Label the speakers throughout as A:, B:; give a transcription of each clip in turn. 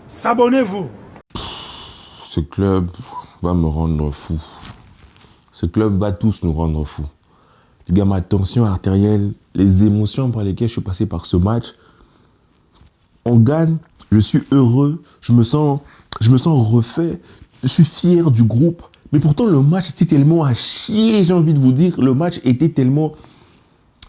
A: S'abonnez-vous.
B: Ce club va me rendre fou. Ce club va tous nous rendre fous. Les gars, ma tension artérielle, les émotions par lesquelles je suis passé par ce match, on gagne, je suis heureux, je me sens refait, je suis fier du groupe. Mais pourtant, le match était tellement à chier, j'ai envie de vous dire. Le match était tellement...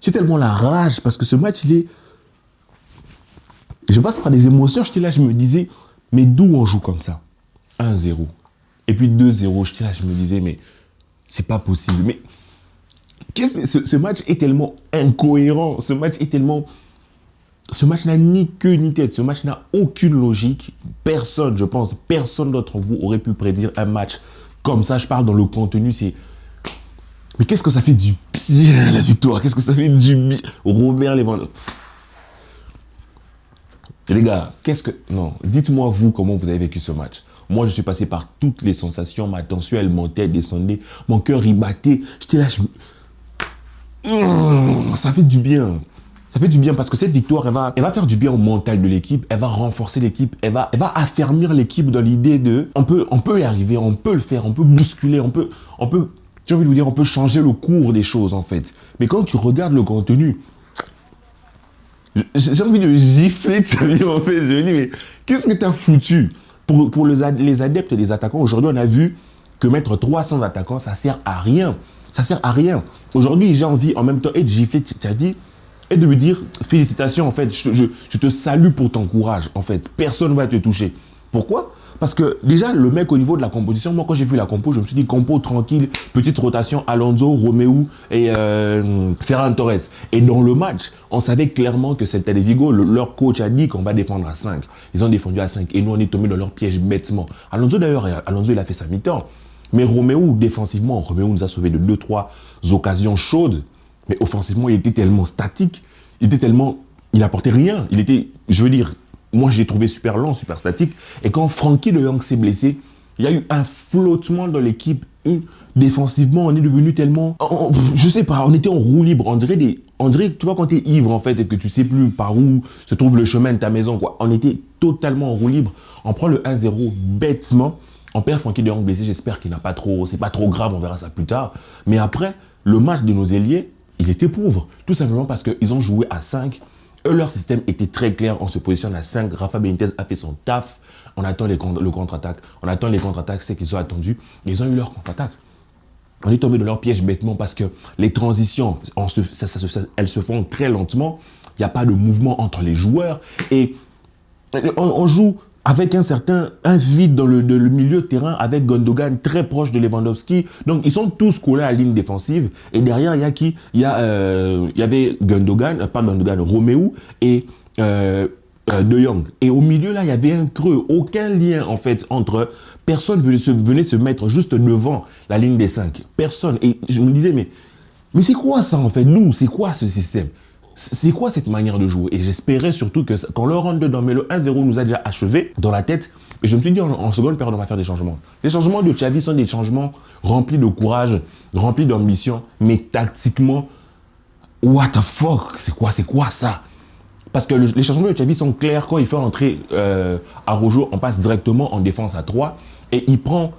B: J'ai tellement la rage parce que ce match, il est... Je passe par des émotions, j'étais là, je me disais, mais d'où on joue comme ça? 1-0. Et puis 2-0, j'étais là, je me disais, mais c'est pas possible. Mais ce match est tellement incohérent, ce match n'a ni queue ni tête, ce match n'a aucune logique. Personne, je pense, personne d'entre vous aurait pu prédire un match comme ça. Je parle dans le contenu, c'est... Mais qu'est-ce que ça fait du bien, la victoire? Qu'est-ce que ça fait du bien? Robert Lewandowski. Les gars, Non, dites-moi vous comment vous avez vécu ce match. Moi, je suis passé par toutes les sensations, ma tension, elle montait, elle descendait, mon cœur, il battait. J'étais là, ça fait du bien. Ça fait du bien parce que cette victoire, elle va faire du bien au mental de l'équipe, elle va renforcer l'équipe, elle va affermir l'équipe dans l'idée de on peut y arriver, on peut le faire, on peut bousculer, on peut, j'ai envie de vous dire, on peut changer le cours des choses en fait. Mais quand tu regardes le contenu, j'ai envie de gifler Xavi en fait. Je me dis, mais qu'est-ce que tu as foutu? Pour les adeptes et les attaquants, aujourd'hui, on a vu que mettre 300 attaquants, ça sert à rien. Ça sert à rien. Aujourd'hui, j'ai envie en même temps et de gifler Xavi et de lui dire félicitations en fait. Je te salue pour ton courage en fait. Personne ne va te toucher. Pourquoi? Parce que déjà, le mec au niveau de la composition, moi quand j'ai vu la compo, je me suis dit compo tranquille, petite rotation, Alonso, Romeu et Ferran Torres. Et dans le match, on savait clairement que Celta de Vigo, leur coach a dit qu'on va défendre à 5. Ils ont défendu à 5 et nous on est tombé dans leur piège bêtement. Alonso d'ailleurs, il a fait sa mi-temps. Mais Romeu, défensivement, Romeu nous a sauvé de 2-3 occasions chaudes. Mais offensivement, il était tellement statique, il apportait rien. Il était, je veux dire, moi, j'ai trouvé super lent, super statique. Et quand Frenkie de Jong s'est blessé, il y a eu un flottement dans l'équipe. Défensivement, on est devenu tellement... je sais pas, on était en roue libre. On dirait, tu vois, quand tu es ivre, en fait, et que tu sais plus par où se trouve le chemin de ta maison, quoi. On était totalement en roue libre. On prend le 1-0 bêtement. On perd Frenkie de Jong blessé. J'espère qu'il n'a pas trop... C'est pas trop grave, on verra ça plus tard. Mais après, le match de nos ailiers, il était pauvre. Tout simplement parce qu'ils ont joué à 5. Eux, leur système était très clair. On se positionne à 5. Rafa Benitez a fait son taf. On attend le contre-attaque. On attend les contre-attaques, c'est qu'ils ont attendu. Ils ont eu leur contre-attaque. On est tombé dans leur piège bêtement parce que les transitions, elles se font très lentement. Il n'y a pas de mouvement entre les joueurs. Et on joue avec un vide dans le milieu de terrain avec Gundogan très proche de Lewandowski. Donc, ils sont tous collés à la ligne défensive. Et derrière, il y a qui? Il y avait Romeu et De Jong. Et au milieu, là, il y avait un creux. Aucun lien, en fait, entre... Personne venait se mettre juste devant la ligne des 5. Personne. Et je me disais, mais c'est quoi ça, en fait? Nous, c'est quoi ce système? C'est quoi cette manière de jouer? Et j'espérais surtout que quand le rentre dedans, mais le 1-0 nous a déjà achevé dans la tête. Et je me suis dit, en seconde période, on va faire des changements. Les changements de Xavi sont des changements remplis de courage, remplis d'ambition, mais tactiquement, what the fuck? C'est quoi ça? Parce que les changements de Xavi sont clairs. Quand il fait entrer Araujo, on passe directement en défense à 3. Et il prend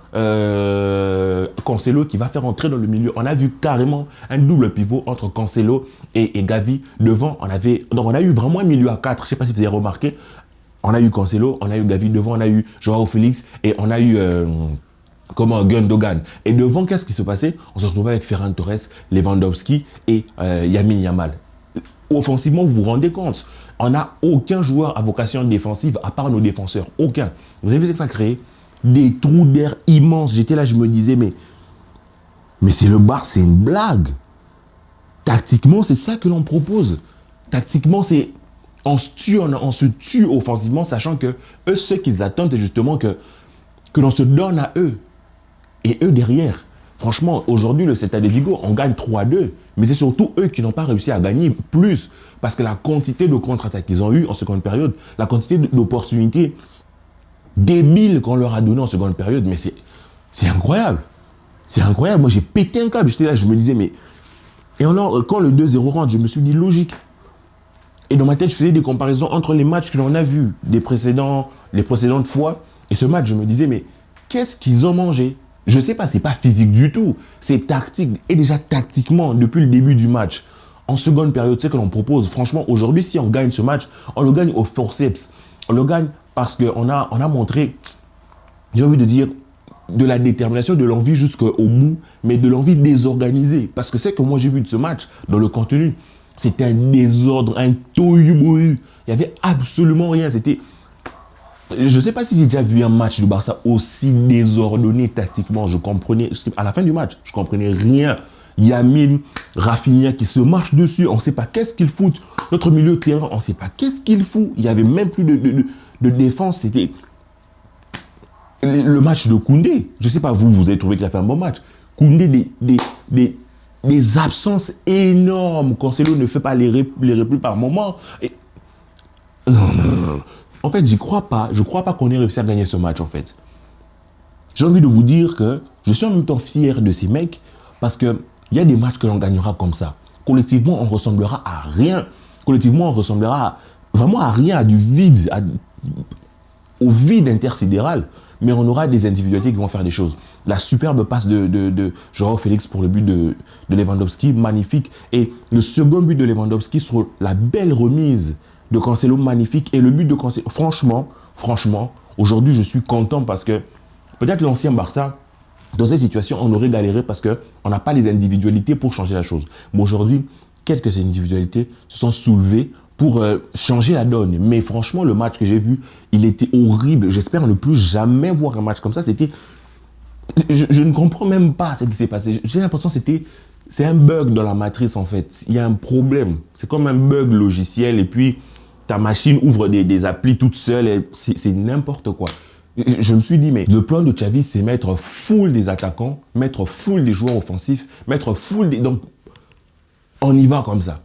B: Cancelo qui va faire entrer dans le milieu. On a vu carrément un double pivot entre Cancelo et Gavi. Devant, donc on a eu vraiment un milieu à 4. Je ne sais pas si vous avez remarqué. On a eu Cancelo, on a eu Gavi. Devant, on a eu Joao Félix et on a eu Gundogan. Et devant, qu'est-ce qui se passait? On se retrouvait avec Ferran Torres, Lewandowski et Lamine Yamal. Offensivement, vous vous rendez compte, on n'a aucun joueur à vocation défensive à part nos défenseurs. Aucun. Vous avez vu ce que ça crée? Des trous d'air immenses. J'étais là, je me disais, mais c'est le Barça, c'est une blague. Tactiquement, c'est ça que l'on propose. Tactiquement, c'est on se tue offensivement, sachant que eux, ce qu'ils attendent, c'est justement que l'on se donne à eux. Et eux derrière. Franchement, aujourd'hui, le Celta de Vigo, on gagne 3-2. Mais c'est surtout eux qui n'ont pas réussi à gagner plus. Parce que la quantité de contre-attaques qu'ils ont eu en seconde période, la quantité d'opportunités débiles qu'on leur a donné en seconde période, mais c'est incroyable. C'est incroyable. Moi, j'ai pété un câble. J'étais là, je me disais, mais... Et alors, quand le 2-0 rentre, je me suis dit, logique. Et dans ma tête, je faisais des comparaisons entre les matchs que l'on a vus, des précédents les précédentes fois. Et ce match, je me disais, mais qu'est-ce qu'ils ont mangé? Je sais pas, c'est pas physique du tout. C'est tactique. Et déjà tactiquement, depuis le début du match, en seconde période, c'est que l'on propose. Franchement, aujourd'hui, si on gagne ce match, on le gagne au forceps. On le gagne parce qu'on a montré, j'ai envie de dire, de la détermination, de l'envie jusqu'au bout, mais de l'envie désorganisée. Parce que c'est que moi j'ai vu de ce match, dans le contenu, c'était un désordre, un tohu-bohu. Il n'y avait absolument rien. C'était... Je ne sais pas si j'ai déjà vu un match du Barça aussi désordonné tactiquement. Je comprenais, à la fin du match, je ne comprenais rien. Yamin, Rafinha qui se marchent dessus, on ne sait pas qu'est-ce qu'ils foutent. Notre milieu de terrain, on ne sait pas qu'est-ce qu'il fout. Il n'y avait même plus de défense. C'était le match de Koundé. Je ne sais pas, vous avez trouvé qu'il a fait un bon match. Koundé, des absences énormes. Cancelo ne fait pas les replis par moment. Et... Non. En fait, j'y crois pas. Je ne crois pas qu'on ait réussi à gagner ce match, en fait. J'ai envie de vous dire que je suis en même temps fier de ces mecs parce qu'il y a des matchs que l'on gagnera comme ça. Collectivement, on ressemblera à rien. Collectivement, on ressemblera vraiment à rien, à du vide, au vide intersidéral. Mais on aura des individualités qui vont faire des choses. La superbe passe de Joao Félix pour le but de Lewandowski, magnifique. Et le second but de Lewandowski sur la belle remise de Cancelo, magnifique. Et le but de Cancelo, franchement, aujourd'hui, je suis content parce que peut-être l'ancien Barça, dans cette situation, on aurait galéré parce qu'on n'a pas les individualités pour changer la chose. Mais aujourd'hui, quelques individualités se sont soulevées pour changer la donne. Mais franchement, le match que j'ai vu, il était horrible. J'espère ne plus jamais voir un match comme ça. C'était... Je ne comprends même pas ce qui s'est passé. J'ai l'impression que c'est un bug dans la matrice, en fait. Il y a un problème. C'est comme un bug logiciel et puis ta machine ouvre des applis toute seule et c'est n'importe quoi. Je me suis dit, mais le plan de Xavi, c'est mettre full des attaquants, mettre full des joueurs offensifs, mettre full des... Donc, on y va comme ça.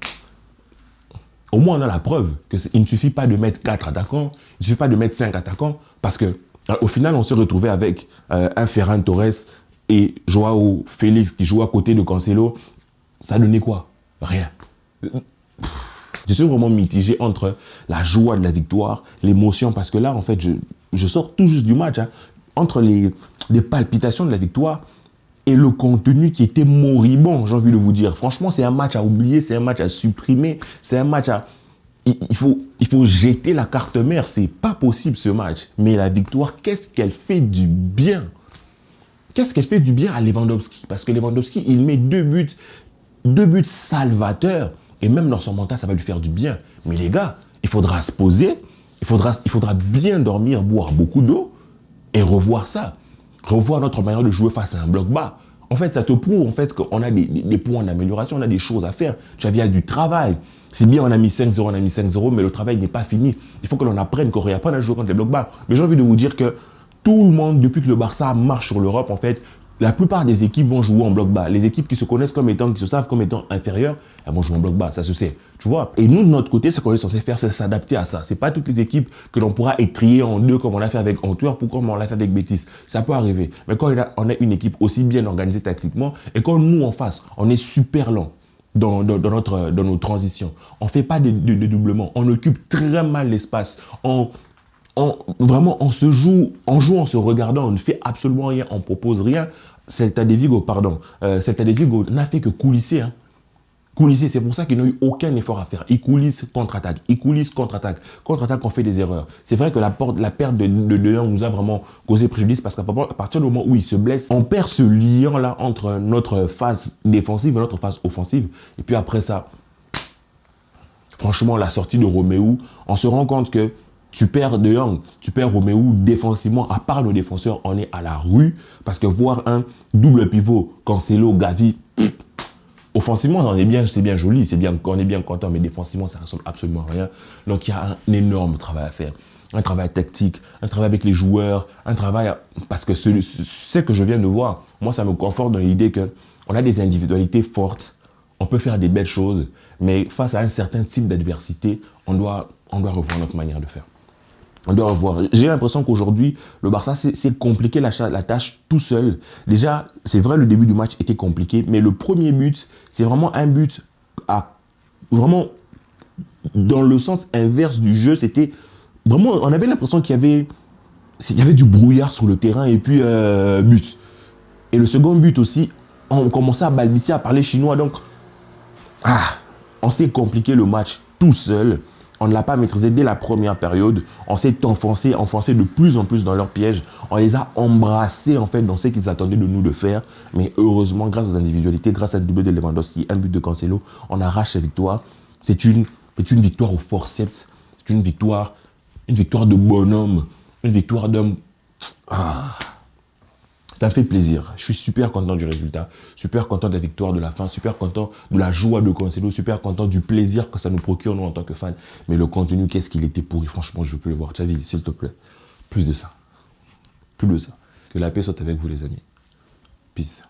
B: Au moins, on a la preuve qu'il ne suffit pas de mettre 4 attaquants, il ne suffit pas de mettre 5 attaquants, parce que au final, on s'est retrouvé avec un Ferran Torres et Joao Félix qui joue à côté de Cancelo. Ça a donné quoi? Rien. Je suis vraiment mitigé entre la joie de la victoire, l'émotion, parce que là, en fait, je sors tout juste du match, hein, entre les palpitations de la victoire et le contenu qui était moribond, j'ai envie de vous dire. Franchement, c'est un match à oublier, c'est un match à supprimer, c'est un match à... Il faut jeter la carte mère, c'est pas possible ce match. Mais la victoire, qu'est-ce qu'elle fait du bien? Qu'est-ce qu'elle fait du bien à Lewandowski? Parce que Lewandowski, il met deux buts salvateurs. Et même dans son mental, ça va lui faire du bien. Mais les gars, il faudra se poser, il faudra bien dormir, boire beaucoup d'eau et revoir ça. Revoir notre manière de jouer face à un bloc bas. En fait, ça te prouve en fait, qu'on a des points d'amélioration, on a des choses à faire. Xavi a du travail. C'est bien, on a mis 5-0, mais le travail n'est pas fini. Il faut que l'on apprenne, qu'on réapprenne à jouer contre les blocs bas. Mais j'ai envie de vous dire que tout le monde, depuis que le Barça marche sur l'Europe, en fait, la plupart des équipes vont jouer en bloc bas. Les équipes qui se connaissent comme étant, qui se savent comme étant inférieures, elles vont jouer en bloc bas, ça se sait. Tu vois? Et nous, de notre côté, ce qu'on est censé faire, c'est s'adapter à ça. C'est pas toutes les équipes que l'on pourra étrier en deux comme on l'a fait avec Antwerp ou comme on l'a fait avec Betis. Ça peut arriver. Mais quand on a une équipe aussi bien organisée tactiquement et quand nous, en face, on est super lent dans nos transitions, on fait pas de doublement, on occupe très mal l'espace, vraiment, on joue en se regardant, on ne fait absolument rien, on ne propose rien. Celta de Vigo n'a fait que coulisser. Hein. Coulisser, c'est pour ça qu'il n'a eu aucun effort à faire. Il coulisse contre-attaque, contre-attaque, on fait des erreurs. C'est vrai que la perte de De Jong nous a vraiment causé préjudice parce qu'à partir du moment où il se blesse, on perd ce lien-là entre notre phase défensive et notre phase offensive. Et puis après ça, franchement, la sortie de Roméo, on se rend compte que tu perds De Jong, tu perds Roméo défensivement, à part nos défenseurs, on est à la rue. Parce que voir un double pivot, Cancelo, Gavi, offensivement, c'est bien joli, on est bien content, mais défensivement, ça ne ressemble absolument à rien. Donc il y a un énorme travail à faire. Un travail tactique, un travail avec les joueurs, un travail... Parce que ce que je viens de voir, moi, ça me conforte dans l'idée qu'on a des individualités fortes, on peut faire des belles choses, mais face à un certain type d'adversité, on doit revoir notre manière de faire. On doit revoir. J'ai l'impression qu'aujourd'hui, le Barça s'est compliqué la tâche tout seul. Déjà, c'est vrai, le début du match était compliqué, mais le premier but, c'est vraiment un but vraiment dans le sens inverse du jeu. C'était vraiment, on avait l'impression qu'il y avait il y avait du brouillard sur le terrain et puis but. Et le second but aussi, on commençait à balbutier, à parler chinois. Donc, on s'est compliqué le match tout seul. On ne l'a pas maîtrisé dès la première période. On s'est enfoncé de plus en plus dans leur piège. On les a embrassés en fait dans ce qu'ils attendaient de nous de faire. Mais heureusement, grâce aux individualités, grâce à doublé de Lewandowski, un but de Cancelo, on arrache la victoire. C'est une victoire au forceps. C'est une victoire de bonhomme. Une victoire d'homme. Ça me fait plaisir. Je suis super content du résultat, super content de la victoire de la fin, super content de la joie de Cancelo, super content du plaisir que ça nous procure, nous, en tant que fans. Mais le contenu, qu'est-ce qu'il était pourri. Franchement, je ne veux plus le voir. Xavi, s'il te plaît, plus de ça. Plus de ça. Que la paix soit avec vous, les amis. Peace.